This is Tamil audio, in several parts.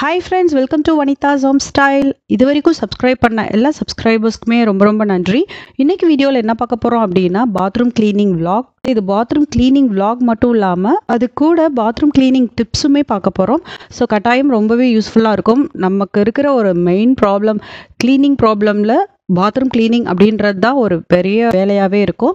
Hi friends, welcome to Vanitha's Home Style. இதுவரைக்கும் சப்ஸ்கிரைப் பண்ண எல்லா சப்ஸ்கிரைபர்ஸ்க்குமே ரொம்ப நன்றி. இன்னைக்கு வீடியோவில் என்ன பார்க்க போகிறோம் அப்படின்னா பாத்ரூம் கிளீனிங் vlog. இது பாத்ரூம் கிளீனிங் vlog மட்டும் இல்லாமல் அது கூட பாத்ரூம் கிளீனிங் டிப்ஸுமே பார்க்க போகிறோம். ஸோ கட்டாயம் ரொம்பவே யூஸ்ஃபுல்லாக இருக்கும். நமக்கு இருக்கிற ஒரு மெயின் ப்ராப்ளம் கிளீனிங் ப்ராப்ளமில் பாத்ரூம் கிளீனிங் அப்படின்றது தான் ஒரு பெரிய வேலையாகவே இருக்கும்.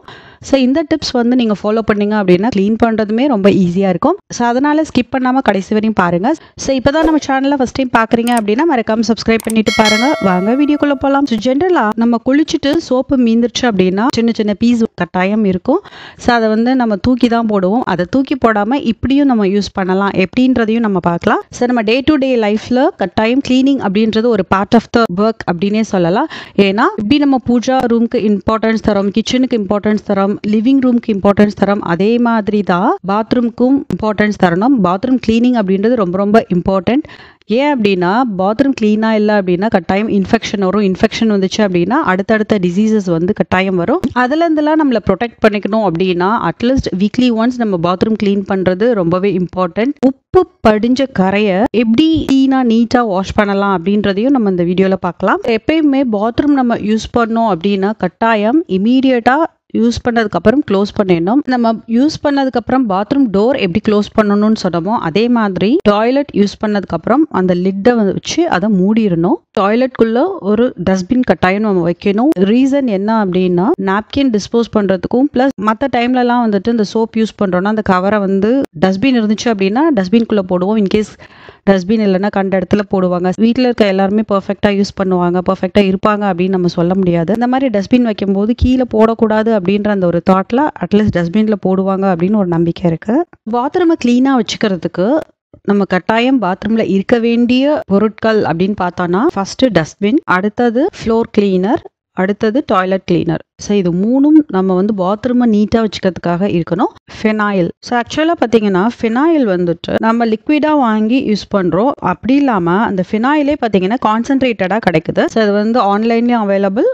ஸோ இந்த டிப்ஸ் வந்து நீங்கள் ஃபாலோ பண்ணீங்க அப்படின்னா க்ளீன் பண்ணுறதுமே ரொம்ப ஈஸியாக இருக்கும். ஸோ அதனால் ஸ்கிப் பண்ணாமல் கடைசி வரையும் பாருங்கள். ஸோ இப்போ தான் நம்ம சேனலில் ஃபஸ்ட் டைம் பார்க்குறீங்க அப்படின்னா மறக்காமல் சப்ஸ்கிரைப் பண்ணிட்டு பாருங்கள். வாங்க வீடியோக்குள்ளே போகலாம். ஸோ ஜென்ரலாக நம்ம குளிச்சுட்டு சோப்பு மீந்துருச்சு அப்படின்னா சின்ன சின்ன பீஸ் கட்டாயம் இருக்கும். ஸோ அதை வந்து நம்ம தூக்கி தான் போடுவோம். அதை தூக்கி போடாமல் இப்படியும் நம்ம யூஸ் பண்ணலாம் எப்படின்றதையும் நம்ம பார்க்கலாம். ஸோ நம்ம டே டு டே லைஃப்பில் கட்டாயம் கிளீனிங் அப்படின்றது ஒரு பார்ட் ஆஃப் த ஒர்க் அப்படின்னே சொல்லலாம். ஏன்னா இப்படி நம்ம பூஜா ரூமுக்கு இம்பார்ட்டன்ஸ் தரோம், கிச்சனுக்கு இம்பார்ட்டன்ஸ் தரோம், லிவிங் ரூமுக்கு இம்பார்ட்டன்ஸ் தரோம், அதே மாதிரி தான் பாத்ரூம்க்கும் இம்பார்ட்டன்ஸ் தரணும். பாத்ரூம் கிளீனிங் அப்படின்றது ரொம்ப இம்பார்ட்டன்ட். ஏன் அப்படின்னா பாத்ரூம் கிளீனாக இல்லை அப்படின்னா கட்டாயம் இன்ஃபெக்ஷன் வரும். இன்ஃபெக்ஷன் வந்துச்சு அப்படின்னா அடுத்தடுத்த டிசீசஸ் வந்து கட்டாயம் வரும். அதுலேருந்துலாம் நம்மளை ப்ரொடெக்ட் பண்ணிக்கணும் அப்படின்னா அட்லீஸ்ட் வீக்லி ஒன்ஸ் நம்ம பாத்ரூம் கிளீன் பண்ணுறது ரொம்பவே இம்பார்ட்டன்ட். உப்பு படிஞ்ச கரையை எப்படி கிளீனாக நீட்டாக வாஷ் பண்ணலாம் அப்படின்றதையும் நம்ம இந்த வீடியோவில் பார்க்கலாம். எப்பயுமே பாத்ரூம் நம்ம யூஸ் பண்ணோம் அப்படின்னா கட்டாயம் இமீடியட்டாக யூஸ் பண்ணதுக்கப்புறம் க்ளோஸ் பண்ணிடணும். நம்ம யூஸ் பண்ணதுக்கப்புறம் பாத்ரூம் டோர் எப்படி க்ளோஸ் பண்ணணும்னு சொன்னோமோ அதே மாதிரி டாய்லெட் யூஸ் பண்ணதுக்கப்புறம் அந்த லிட்டை வச்சு அதை மூடிடணும். டாய்லெட்குள்ளே ஒரு டஸ்ட்பின் கட்டாயம் நம்ம வைக்கணும். ரீசன் என்ன அப்படின்னா நாப்கின் டிஸ்போஸ் பண்ணுறதுக்கும் ப்ளஸ் மற்ற டைம்லலாம் வந்துட்டு இந்த சோப் யூஸ் பண்ணுறோன்னா அந்த கவரை வந்து டஸ்ட்பின் இருந்துச்சு அப்படின்னா டஸ்ட்பின்குள்ளே போடுவோம். இன்கேஸ் டஸ்ட்பின் இல்லைன்னா கண்ட இடத்துல போடுவாங்க. வீட்டில் இருக்க எல்லாருமே பர்ஃபெக்டாக யூஸ் பண்ணுவாங்க, பர்ஃபெக்டாக இருப்பாங்க அப்படின்னு நம்ம சொல்ல முடியாது. இந்த மாதிரி டஸ்ட்பின் வைக்கும்போது கீழே போடக்கூடாது அப்படின்ற அந்த ஒரு தாட்டில் அட்லீஸ்ட் டஸ்ட்பினில் போடுவாங்க அப்படின்னு ஒரு நம்பிக்கை இருக்குது. பாத்ரூமை க்ளீனாக வச்சுக்கிறதுக்கு நம்ம கட்டாயம் பாத்ரூம்ல இருக்க வேண்டிய பொருட்கள் அப்படின்னு பார்த்தோன்னா ஃபர்ஸ்ட் டஸ்ட்பின், அடுத்தது ஃப்ளோர் கிளீனர், அடுத்தது டாய்லெட் கிளீனர். ஸோ இது மூணும் நம்ம வந்து பாத்ரூமை நீட்டாக வச்சுக்கிறதுக்காக இருக்கணும். ஃபினாயில். ஸோ ஆக்சுவலாக பார்த்தீங்கன்னா ஃபினாயில் வந்துட்டு நம்ம லிக்விடாக வாங்கி யூஸ் பண்ணுறோம். அப்படி இல்லாமல் அந்த ஃபினாயிலே பார்த்தீங்கன்னா கான்சன்ட்ரேட்டடாக கிடைக்குது. ஸோ அது வந்து ஆன்லைன்லேயும் அவைலபிள்,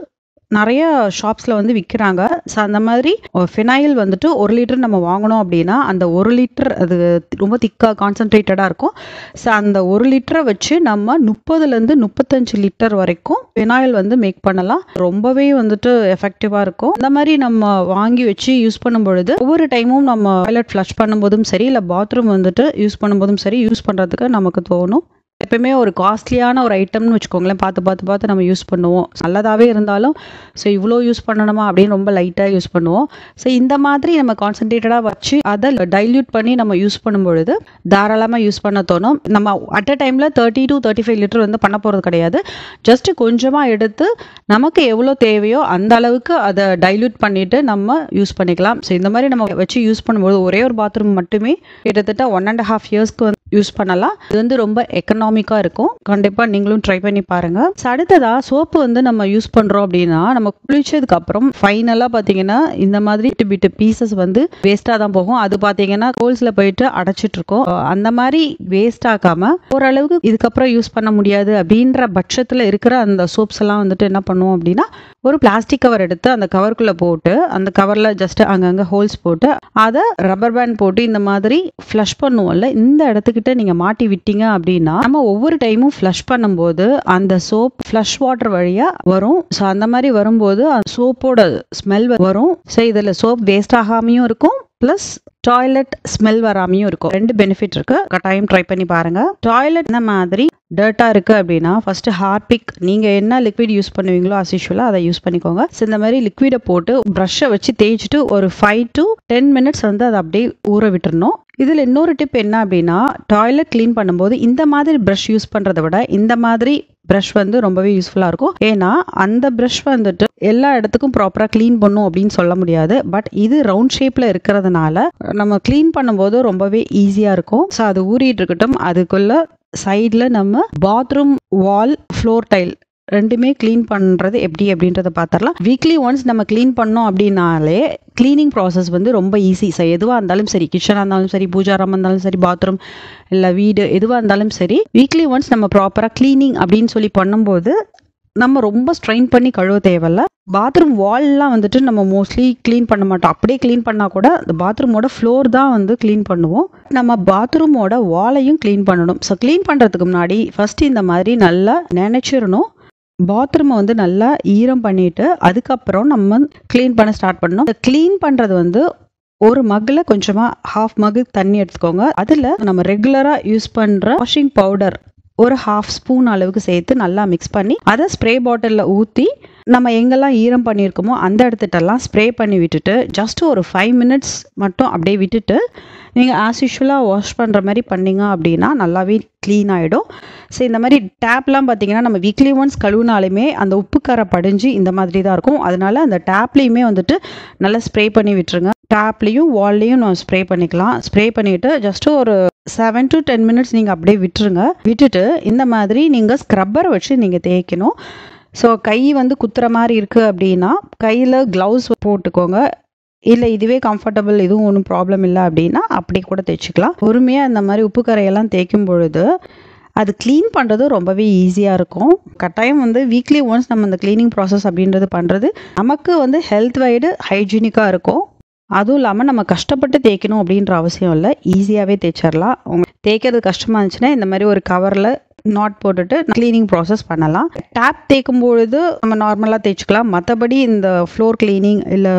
நிறைய ஷாப்ஸில் வந்து விற்கிறாங்க. ஸோ அந்த மாதிரி ஃபினாயில் வந்துட்டு 1 லிட்டர் நம்ம வாங்கினோம் அப்படின்னா அந்த 1 லிட்டர் அது ரொம்ப திக்காக கான்சன்ட்ரேட்டடாக இருக்கும். ஸோ அந்த 1 லிட்டரை வச்சு நம்ம 30லேருந்து 35 லிட்டர் வரைக்கும் ஃபினாயில் வந்து மேக் பண்ணலாம். ரொம்பவே வந்துட்டு எஃபெக்டிவாக இருக்கும். அந்த மாதிரி நம்ம வாங்கி வச்சு யூஸ் பண்ணும் பொழுது ஒவ்வொரு டைமும் நம்ம டாய்லெட் ஃப்ளஷ் பண்ணும்போதும் சரி இல்லை பாத்ரூம் வந்துட்டு யூஸ் பண்ணும்போதும் சரி யூஸ் பண்ணுறதுக்கு நமக்கு தோணும். எப்பயுமே ஒரு காஸ்ட்லியான ஒரு ஐட்டம்னு வச்சுக்கோங்களேன், பார்த்து நம்ம யூஸ் பண்ணுவோம். நல்லதாகவே இருந்தாலும் ஸோ இவ்வளோ யூஸ் பண்ணணுமா அப்படின்னு ரொம்ப லைட்டாக யூஸ் பண்ணுவோம். ஸோ இந்த மாதிரி நம்ம கான்சன்ட்ரேட்டடாக வச்சு அதை டைல்யூட் பண்ணி நம்ம யூஸ் பண்ணும்பொழுது தாராளமாக யூஸ் பண்ண தோணும். நம்ம அட் அ டைமில் 30 to 35 லிட்டர் வந்து பண்ண போகிறது கிடையாது. ஜஸ்ட் கொஞ்சமாக எடுத்து நமக்கு எவ்வளோ தேவையோ அந்த அளவுக்கு அதை டைல்யூட் பண்ணிவிட்டு நம்ம யூஸ் பண்ணிக்கலாம். ஸோ இந்த மாதிரி நம்ம வச்சு யூஸ் பண்ணும்போது ஒரே ஒரு பாத்ரூம் மட்டுமே கிட்டத்தட்ட 1.5 இயர்ஸ்க்கு வந்து யூஸ் பண்ணலாம். இது வந்து ரொம்ப எக்கனாமிக்காக இருக்கும். கண்டிப்பாக நீங்களும் ட்ரை பண்ணி பாருங்கள். ஸோ அடுத்ததாக சோப்பு வந்து நம்ம யூஸ் பண்ணுறோம் அப்படின்னா நம்ம குளிச்சதுக்கு அப்புறம் ஃபைனலாக பார்த்தீங்கன்னா இந்த மாதிரி பிட்டு பீசஸ் வந்து வேஸ்ட்டாக தான் போகும். அது பார்த்தீங்கன்னா ஹோல்ஸில் போயிட்டு அடைச்சிட்டு இருக்கோம். அந்த மாதிரி வேஸ்ட் ஆகாம ஓரளவுக்கு இதுக்கப்புறம் யூஸ் பண்ண முடியாது அப்படின்ற பட்சத்தில் இருக்கிற அந்த சோப்ஸ் எல்லாம் வந்துட்டு என்ன பண்ணுவோம் அப்படின்னா ஒரு பிளாஸ்டிக் கவர் எடுத்து அந்த கவருக்குள்ளே போட்டு அந்த கவரில் ஜஸ்ட் அங்கங்கே ஹோல்ஸ் போட்டு அதை ரப்பர் பேண்ட் போட்டு இந்த மாதிரி ஃப்ளஷ் பண்ணுவோம்ல, இந்த இடத்துக்கிட்ட நீங்கள் மாட்டி விட்டீங்க அப்படின்னா நம்ம ஒவ்வொரு டைமும் ஃப்ளஷ் பண்ணும்போது அந்த சோப் ஃப்ளஷ் வாட்டர் வழியாக வரும். ஸோ அந்த மாதிரி வரும்போது சோப்போட ஸ்மெல் வரும். ஸோ இதில் சோப் வேஸ்ட் ஆகாமையும் இருக்கும் ப்ளஸ் டாய்லெட் ஸ்மெல் வராமையும் இருக்கும். 2 பெனிஃபிட் இருக்கு. கட்டாயம் ட்ரை பண்ணி பாருங்க. டாய்லெட் இந்த மாதிரி டர்ட்டாக இருக்குது அப்படின்னா ஃபர்ஸ்ட் ஹார்பிக், நீங்கள் என்ன லிக்விட் யூஸ் பண்ணுவீங்களோ as usual அதை யூஸ் பண்ணிக்கோங்க. ஸோ இந்த மாதிரி லிக்விடை போட்டு ப்ரஷ்ஷை வச்சு தேய்ச்சிட்டு ஒரு 5 to 10 minutes வந்து அதை அப்படியே ஊற விட்டுறணும். இதில் இன்னொரு டிப் என்ன அப்படின்னா டாய்லெட் க்ளீன் பண்ணும்போது இந்த மாதிரி ப்ரஷ் யூஸ் பண்ணுறதை விட இந்த மாதிரி ப்ரஷ் வந்து ரொம்பவே யூஸ்ஃபுல்லாக இருக்கும். ஏன்னா அந்த ப்ரஷ் வந்துட்டு எல்லா இடத்துக்கும் ப்ராப்பராக க்ளீன் பண்ணும் அப்படின்னு சொல்ல முடியாது. பட் இது ரவுண்ட் ஷேப்பில் இருக்கிறதுனால நம்ம க்ளீன் பண்ணும்போது ரொம்பவே ஈஸியாக இருக்கும். ஸோ அது ஊறிட்டு இருக்கட்டும். அதுக்குள்ள சைடில் நம்ம பாத்ரூம் வால், ஃப்ளோர் டைல் ரெண்டுமே க்ளீன் பண்ணுறது எப்படி அப்படின்றத பார்த்துடலாம். வீக்லி ஒன்ஸ் நம்ம க்ளீன் பண்ணோம் அப்படின்னாலே க்ளீனிங் ப்ராசஸ் வந்து ரொம்ப ஈஸி. ஸோ எதுவாக இருந்தாலும் சரி, கிச்சனாக இருந்தாலும் சரி, பூஜாரம் இருந்தாலும் சரி, பாத்ரூம் இல்லை வீடு எதுவாக இருந்தாலும் சரி, வீக்லி ஒன்ஸ் நம்ம ப்ராப்பராக க்ளீனிங் அப்படின்னு சொல்லி பண்ணும்போது நம்ம ரொம்ப ஸ்ட்ரெயின் பண்ணி கழுவ தேவையில்ல. பாத்ரூம் வால்லாம் வந்துட்டு நம்ம மோஸ்ட்லி க்ளீன் பண்ண மாட்டோம். அப்படியே க்ளீன் பண்ணால் கூட அந்த பாத்ரூமோட ஃப்ளோர் தான் வந்து க்ளீன் பண்ணுவோம். நம்ம பாத்ரூமோட வாலையும் க்ளீன் பண்ணணும். ஸோ க்ளீன் பண்ணுறதுக்கு முன்னாடி ஃபஸ்ட்டு இந்த மாதிரி நல்லா நினச்சிடணும். பாத்ரூமை வந்து நல்லா ஈரம் பண்ணிவிட்டு அதுக்கப்புறம் நம்ம க்ளீன் பண்ண ஸ்டார்ட் பண்ணணும். க்ளீன் பண்ணுறது வந்து ஒரு மக்கில் கொஞ்சமாக ½ மக்கு தண்ணி எடுத்துக்கோங்க. அதில் நம்ம ரெகுலராக யூஸ் பண்ணுற வாஷிங் பவுடர் ஒரு ½ ஸ்பூன் அளவுக்கு சேர்த்து நல்லா மிக்ஸ் பண்ணி அதை ஸ்ப்ரே பாட்டிலில் ஊற்றி நம்ம எங்கெல்லாம் ஈரம் பண்ணியிருக்கோமோ அந்த இடத்துட்டெல்லாம் ஸ்ப்ரே பண்ணி விட்டுட்டு ஜஸ்ட் ஒரு 5 மினிட்ஸ் மட்டும் அப்படியே விட்டுட்டு நீங்கள் ஆஸ் யூஷுவலாக வாஷ் பண்ணுற மாதிரி பண்ணிங்க அப்படின்னா நல்லாவே க்ளீன் ஆகிடும். ஸோ இந்த மாதிரி டேப்லாம் பார்த்தீங்கன்னா நம்ம வீக்லி ஒன்ஸ் கழுவுனாலுமே அந்த உப்பு கரை படிஞ்சு இந்த மாதிரி தான் இருக்கும். அதனால அந்த டேப்லேயுமே வந்துட்டு நல்லா ஸ்ப்ரே பண்ணி விட்டுருங்க. டேப்லேயும் வால்லையும் நம்ம ஸ்ப்ரே பண்ணிக்கலாம். ஸ்ப்ரே பண்ணிவிட்டு ஜஸ்ட்டு ஒரு 7 to 10 மினிட்ஸ் நீங்கள் அப்படியே விட்டுருங்க. விட்டுட்டு இந்த மாதிரி நீங்கள் ஸ்க்ரப்பரை வச்சு நீங்கள் தேய்க்கணும். ஸோ கை வந்து குத்துற மாதிரி இருக்குது அப்படின்னா கையில் க்ளவுஸ் போட்டுக்கோங்க. இல்லை இதுவே கம்ஃபர்டபுள், இதுவும் ஒன்றும் ப்ராப்ளம் இல்லை அப்படின்னா அப்படி கூட தேய்ச்சிக்கலாம். பொறுமையாக இந்த மாதிரி உப்பு கரையெல்லாம் தேய்க்கும் பொழுது அது க்ளீன் பண்ணுறது ரொம்பவே ஈஸியாக இருக்கும். கட்டாயம் வந்து வீக்லி ஒன்ஸ் நம்ம இந்த க்ளீனிங் ப்ராசஸ் அப்படின்றது பண்ணுறது நமக்கு வந்து ஹெல்த் வைடு ஹைஜீனிக்காக இருக்கும். அதுவும் இல்லாமல் நம்ம கஷ்டப்பட்டு தேய்க்கணும் அப்படின்ற அவசியம் இல்லை. ஈஸியாகவே தேய்ச்சிடலாம். தேய்க்கிறது கஷ்டமாக இருந்துச்சுன்னா இந்த மாதிரி ஒரு கவரில் நாட் போட்டுட்டு க்ளீனிங் ப்ராசஸ் பண்ணலாம். டேப் தேய்க்கும் பொழுது நம்ம நார்மலாக தேய்ச்சிக்கலாம். மற்றபடி இந்த ஃப்ளோர் க்ளீனிங் இல்லை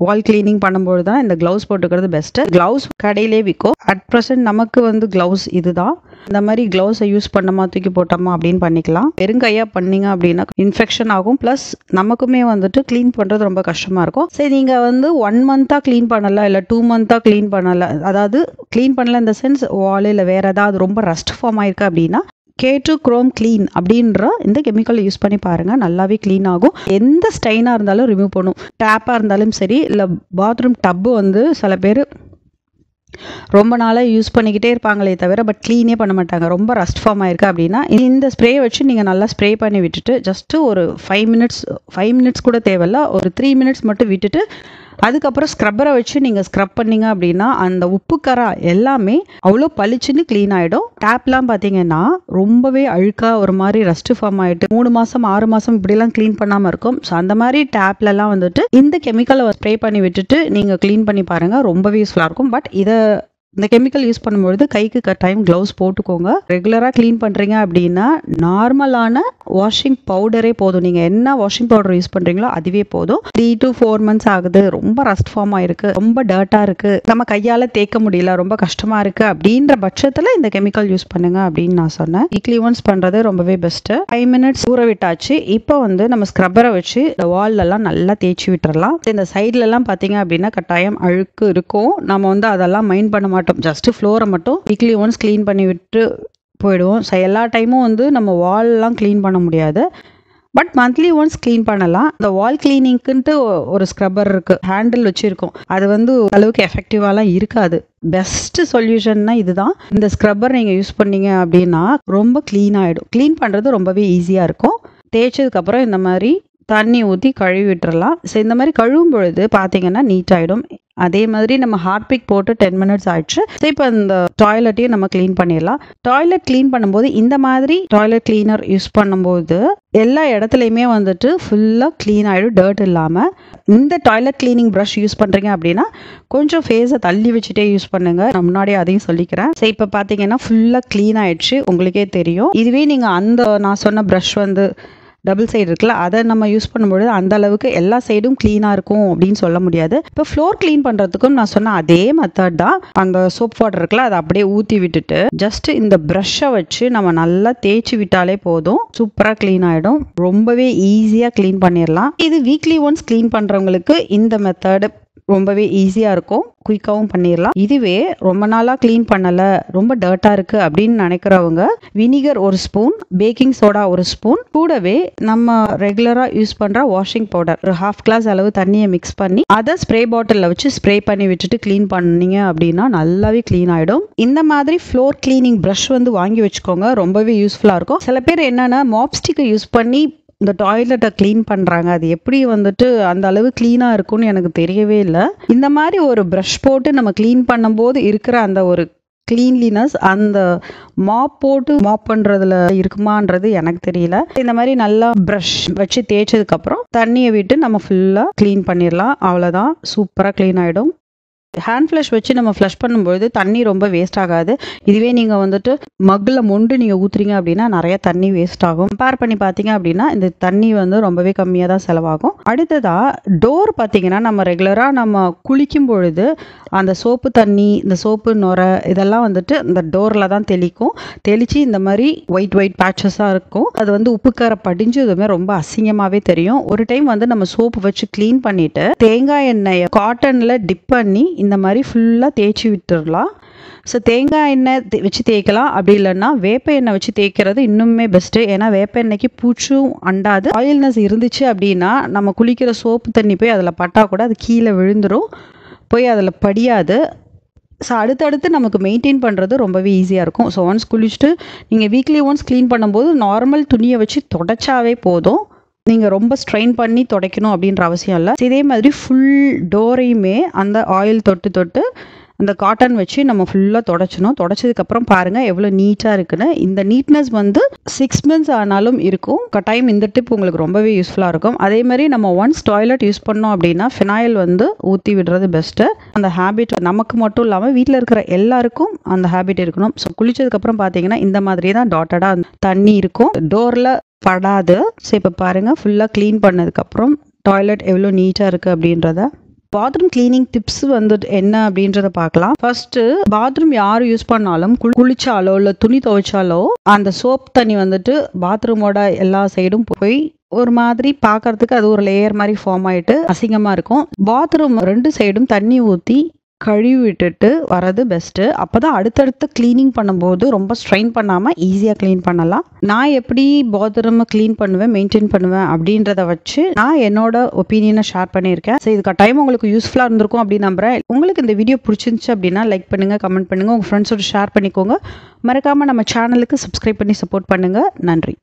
வால் க்ளீனிங் பண்ணும்போது தான் இந்த க்ளவுஸ் போட்டுக்கிறது பெஸ்ட்டு. க்ளவுஸ் கடையிலே விற்கும். அட் ப்ரெசென்ட் நமக்கு வந்து க்ளவுஸ் இதுதான். இந்த மாதிரி க்ளவுஸை யூஸ் பண்ணோமா தூக்கி போட்டோமா அப்படின்னு பண்ணிக்கலாம். வெறுங்கையாக பண்ணிங்க அப்படின்னா இன்ஃபெக்ஷன் ஆகும். ப்ளஸ் நமக்குமே வந்துட்டு க்ளீன் பண்ணுறது ரொம்ப கஷ்டமாக இருக்கும். சரி நீங்கள் வந்து 1 மந்த்தாக க்ளீன் பண்ணலை இல்லை 2 மந்த்தாக க்ளீன் பண்ணலை, அதாவது க்ளீன் பண்ணலை இந்த சென்ஸ் வால் இல்லை வேறு ஏதாவது ரொம்ப ரஸ்ட் ஃபார்ம் ஆயிருக்கு அப்படின்னா K2 Chrome Clean அப்படின்ற இந்த கெமிக்கலை யூஸ் பண்ணி பாருங்கள். நல்லாவே க்ளீன் ஆகும். எந்த ஸ்டெயினாக இருந்தாலும் ரிமூவ் பண்ணும். டேப்பாக இருந்தாலும் சரி இல்லை பாத்ரூம் டப்பு வந்து சில பேர் ரொம்ப நாளாக யூஸ் பண்ணிக்கிட்டே இருப்பாங்களே தவிர பட் க்ளீனே பண்ண மாட்டாங்க. ரொம்ப ரஸ்ட் ஃபார்ம் ஆயிருக்கு அப்படின்னா இந்த ஸ்ப்ரே வச்சு நீங்கள் நல்லா ஸ்ப்ரே பண்ணி விட்டுட்டு ஜஸ்ட்டு ஒரு 5 மினிட்ஸ் கூட தேவையில்ல, ஒரு 3 மினிட்ஸ் மட்டும் விட்டுட்டு அதுக்கப்புறம் ஸ்க்ரப்பரை வச்சு நீங்கள் ஸ்க்ரப் பண்ணிங்க அப்படின்னா அந்த உப்பு கரை எல்லாமே அவ்வளோ பளிச்சுன்னு க்ளீன் ஆகிடும். டேப்லாம் பார்த்தீங்கன்னா ரொம்பவே அழுக்காக ஒரு மாதிரி ரஸ்ட் ஃபார்ம் ஆகிட்டு 3 மாதம் 6 மாதம் இப்படிலாம் க்ளீன் பண்ணாமல் இருக்கும். ஸோ அந்த மாதிரி டேப்லலாம் வந்துட்டு இந்த கெமிக்கலை ஸ்ப்ரே பண்ணி விட்டுட்டு நீங்கள் க்ளீன் பண்ணி பாருங்கள். ரொம்பவே யூஸ்ஃபுல்லாக இருக்கும். பட் இந்த கெமிக்கல் யூஸ் பண்ணும்பொழுது கைக்கு கட்டாயம் க்ளவுஸ் போட்டுக்கோங்க. ரெகுலராக க்ளீன் பண்ணுறீங்க அப்படின்னா நார்மலான வாஷிங் பவுடரே போதும். நீங்கள் என்ன வாஷிங் பவுடர் யூஸ் பண்ணுறீங்களோ அதுவே போதும். 3 to 4 மந்த்ஸ் ஆகுது, ரொம்ப ரஸ்ட் ஃபார்ம் ஆயிருக்கு, ரொம்ப டர்ட்டாக இருக்குது, நம்ம கையால் தேய்க்க முடியல, ரொம்ப கஷ்டமாக இருக்குது அப்படின்ற பட்சத்தில் இந்த கெமிக்கல் யூஸ் பண்ணுங்க அப்படின்னு நான் சொன்னேன். வீக்லி ஒன்ஸ் பண்ணுறது ரொம்பவே பெஸ்ட்டு. 5 மினிட்ஸ் ஊற விட்டாச்சு. இப்போ வந்து நம்ம ஸ்க்ரப்பரை வச்சு இந்த வால்லெல்லாம் நல்லா தேய்ச்சி விட்டுறலாம். இந்த சைட்லலாம் பார்த்தீங்க அப்படின்னா கட்டாயம் அழுக்கு இருக்கும். நம்ம வந்து அதெல்லாம் மைண்ட் பண்ண மாட்டோம். ஜஸ்ட் ஃப்ளோரை மட்டும் வீக்லி ஒன்ஸ் க்ளீன் பண்ணி விட்டு போயிடுவோம். ஸோ எல்லா டைமும் வந்து நம்ம வால்லாம் க்ளீன் பண்ண முடியாது. பட் மந்த்லி ஒன்ஸ் க்ளீன் பண்ணலாம். இந்த வால் கிளீனிங்க்குன்ட்டு ஒரு ஸ்க்ரப்பர் இருக்குது, ஹேண்டில் வச்சுருக்கோம். அது வந்து அளவுக்கு எஃபெக்டிவாலாம் இருக்காது. பெஸ்ட் சொல்யூஷன்னா இதுதான். இந்த ஸ்க்ரப்பர் நீங்கள் யூஸ் பண்ணீங்க அப்படின்னா ரொம்ப க்ளீன் ஆகிடும். க்ளீன் பண்ணுறது ரொம்பவே ஈஸியாக இருக்கும். தேய்ச்சதுக்கப்புறம் இந்த மாதிரி தண்ணி ஊற்றி கழுவி விட்டுறலாம். ஸோ இந்த மாதிரி கழுவும் பொழுது பார்த்தீங்கன்னா நீட் ஆகிடும். அதே மாதிரி நம்ம ஹார்பிக் போட்டு 10 மினிட்ஸ் ஆயிடுச்சு. ஸோ இப்போ இந்த டாய்லெட்டையும் நம்ம க்ளீன் பண்ணிடலாம். டாய்லெட் க்ளீன் பண்ணும்போது இந்த மாதிரி டாய்லெட் க்ளீனர் யூஸ் பண்ணும்போது எல்லா இடத்துலையுமே வந்துட்டு ஃபுல்லாக க்ளீன் ஆகிடும், டர்ட் இல்லாமல். இந்த டாய்லெட் க்ளீனிங் ப்ரஷ் யூஸ் பண்ணுறீங்க அப்படின்னா கொஞ்சம் ஃபேஸை தள்ளி வச்சுட்டே யூஸ் பண்ணுங்கள். நான் முன்னாடியே அதையும் சொல்லிக்கிறேன். ஸோ இப்போ பார்த்தீங்கன்னா ஃபுல்லாக க்ளீன் ஆயிடுச்சு, உங்களுக்கே தெரியும். இதுவே நீங்கள் நான் சொன்ன ப்ரஷ் வந்து டபுள் சைடு இருக்குல்ல, அதை நம்ம யூஸ் பண்ணும்பொழுது அந்த அளவுக்கு எல்லா சைடும் க்ளீனாக இருக்கும் அப்படின்னு சொல்ல முடியாது. இப்போ ஃப்ளோர் க்ளீன் பண்ணுறதுக்கும் நான் சொன்ன அதே மெத்தட் தான். அந்த சோப் வாட்டர் இருக்குல்ல, அதை அப்படியே ஊற்றி விட்டுட்டு ஜஸ்ட் இந்த ப்ரஷ்ஷை வச்சு நம்ம நல்லா தேய்ச்சி விட்டாலே போதும், சூப்பராக க்ளீன் ஆகிடும். ரொம்பவே ஈஸியாக க்ளீன் பண்ணிடலாம். இது வீக்லி ஒன்ஸ் க்ளீன் பண்ணுறவங்களுக்கு இந்த மெத்தடு ரொம்பவே ஈஸியாக இருக்கும், குயிக்காகவும் பண்ணிடலாம். இதுவே ரொம்ப நாளாக க்ளீன் பண்ணலை, ரொம்ப டர்ட்டாக இருக்குது அப்படின்னு நினைக்கிறவங்க vinegar 1 spoon, baking soda 1 spoon, கூடவே நம்ம ரெகுலராக யூஸ் பண்ணுற வாஷிங் பவுடர் ஒரு ½ கிளாஸ் அளவு தண்ணியை மிக்ஸ் பண்ணி அதை ஸ்ப்ரே பாட்டிலில் வச்சு ஸ்ப்ரே பண்ணி விட்டுட்டு க்ளீன் பண்ணீங்க அப்படின்னா நல்லாவே க்ளீன் ஆகிடும். இந்த மாதிரி ஃப்ளோர் க்ளீனிங் ப்ரஷ் வந்து வாங்கி வச்சுக்கோங்க, ரொம்பவே யூஸ்ஃபுல்லாக இருக்கும். சில பேர் என்னென்னா மாப்ஸ்டிக்கை யூஸ் பண்ணி இந்த டாய்லெட்டை க்ளீன் பண்ணுறாங்க. அது எப்படி வந்துட்டு அந்த அளவு க்ளீனாக இருக்கும்னு எனக்கு தெரியவே இல்லை. இந்த மாதிரி ஒரு ப்ரஷ் போட்டு நம்ம க்ளீன் பண்ணும்போது இருக்கிற அந்த ஒரு கிளீன்லினஸ் அந்த மாப் போட்டு மாப் பண்ணுறதுல இருக்குமான்றது எனக்கு தெரியல. இந்த மாதிரி நல்லா ப்ரஷ் வச்சு தேய்ச்சதுக்கப்புறம் தண்ணியை விட்டு நம்ம ஃபுல்லாக க்ளீன் பண்ணிடலாம். அவ்வளோதான், சூப்பராக க்ளீன் ஆகிடும். ஹேண்ட் ஃப்ளஷ் வச்சு நம்ம ஃப்ளஷ் பண்ணும்போது தண்ணி ரொம்ப வேஸ்ட் ஆகாது. இதுவே நீங்கள் வந்துட்டு மக்கில் மொண்டு நீங்கள் ஊற்றுறீங்க அப்படின்னா நிறைய தண்ணி வேஸ்ட் ஆகும். கம்பேர் பண்ணி பார்த்தீங்க அப்படின்னா இந்த தண்ணி வந்து ரொம்பவே கம்மியாக தான் செலவாகும். அடுத்ததாக டோர் பார்த்தீங்கன்னா நம்ம ரெகுலராக நம்ம குளிக்கும் பொழுது அந்த சோப்பு தண்ணி, இந்த சோப்பு நுரை இதெல்லாம் வந்துட்டு இந்த டோரில் தான் தெளித்து இந்த மாதிரி ஒயிட் பேட்சஸாக இருக்கும். அது வந்து உப்புக்கரை படிஞ்சு இதுவுமே ரொம்ப அசிங்கமாகவே தெரியும். ஒரு டைம் வந்து நம்ம சோப்பு வச்சு க்ளீன் பண்ணிவிட்டு தேங்காய் எண்ணெயை காட்டனில் டிப் பண்ணி இந்த மாதிரி ஃபுல்லாக தேய்ச்சி விட்டுடலாம். ஸோ தேங்காய் எண்ணெய் வச்சு தேய்க்கலாம், அப்படி இல்லைன்னா வேப்ப எண்ணெய் வச்சு தேய்க்கிறது இன்னுமே பெஸ்ட்டு. ஏன்னா வேப்ப எண்ணெய்க்கு பூச்சும் அண்டாது. ஆயில்னஸ் இருந்துச்சு அப்படின்னா நம்ம குளிக்கிற சோப்பு தண்ணி போய் அதில் பட்டா கூட அது கீழே விழுந்துடும், போய் அதில் படியாது. ஸோ அடுத்தடுத்து நமக்கு மெயின்டைன் பண்ணுறது ரொம்பவே ஈஸியாக இருக்கும். ஸோ ஒன்ஸ் குளிச்சுட்டு நீங்கள் வீக்லி ஒன்ஸ் க்ளீன் பண்ணும்போது நார்மல் துணியை வச்சு தொடச்சாவே போதும். நீங்கள் ரொம்ப ஸ்ட்ரெயின் பண்ணி துடைக்கணும் அப்படின்ற அவசியம் இல்லை. இதே மாதிரி ஃபுல் டோரையுமே அந்த ஆயில் தொட்டு அந்த காட்டன் வச்சு நம்ம ஃபுல்லாக தொடச்சணும். தொடச்சதுக்கப்புறம் பாருங்கள் எவ்வளோ நீட்டாக இருக்குன்னு. இந்த நீட்னஸ் வந்து 6 months ஆனாலும் இருக்கும். கட்டாயம் இந்த டிப் உங்களுக்கு ரொம்பவே யூஸ்ஃபுல்லாக இருக்கும். அதே மாதிரி நம்ம ஒன்ஸ் டாய்லெட் யூஸ் பண்ணோம் அப்படின்னா ஃபினாயில் வந்து ஊற்றி விடுறது பெஸ்ட்டு. அந்த ஹேபிட் நமக்கு மட்டும் இல்லாமல் வீட்டில் இருக்கிற எல்லாருக்கும் அந்த ஹேபிட் இருக்கணும். ஸோ குளிச்சதுக்கப்புறம் பார்த்தீங்கன்னா இந்த மாதிரி தான் டாட்டடாக தண்ணி இருக்கும், டோரில் படாது. ஸோ இப்போ பாருங்கள் ஃபுல்லாக க்ளீன் பண்ணதுக்கப்புறம் டாய்லெட் எவ்வளோ நீட்டாக இருக்குது அப்படின்றத. பாத்ரூம் கிளீனிங் டிப்ஸ் வந்துட்டு என்ன அப்படின்றத பார்க்கலாம். ஃபர்ஸ்ட்டு பாத்ரூம் யார் யூஸ் பண்ணாலும் குளிச்சாலோ இல்லை துணி துவைச்சாலோ அந்த சோப் தண்ணி வந்துட்டு பாத்ரூமோட எல்லா சைடும் போய் ஒரு மாதிரி பார்க்கறதுக்கு அது ஒரு லேயர் மாதிரி ஃபார்ம் ஆகிட்டு அசிங்கமாக இருக்கும். பாத்ரூம் 2 சைடும் தண்ணி ஊற்றி கழுவி விட்டுட்டு வரது பெஸ்ட்டு. அப்போ தான் அடுத்தடுத்து க்ளீனிங் பண்ணும்போது ரொம்ப ஸ்ட்ரெயின் பண்ணாமல் ஈஸியாக க்ளீன் பண்ணலாம். நான் எப்படி பாத்ரூமை க்ளீன் பண்ணுவேன், மெயின்டைன் பண்ணுவேன் அப்படின்றத வச்சு நான் என்னோட ஒப்பீனியனை ஷேர் பண்ணியிருக்கேன். ஸோ இதுக்கு டைம் உங்களுக்கு யூஸ்ஃபுல்லாக இருந்திருக்கும் அப்படின்னு நம்புகிறேன். உங்களுக்கு இந்த வீடியோ பிடிச்சிருந்துச்சு அப்படின்னா லைக் பண்ணுங்கள், கமெண்ட் பண்ணுங்கள், உங்கள் ஃப்ரெண்ட்ஸோட ஷேர் பண்ணிக்கோங்க. மறக்காமல் நம்ம சேனலுக்கு சப்ஸ்கிரைப் பண்ணி சப்போர்ட் பண்ணுங்கள். நன்றி.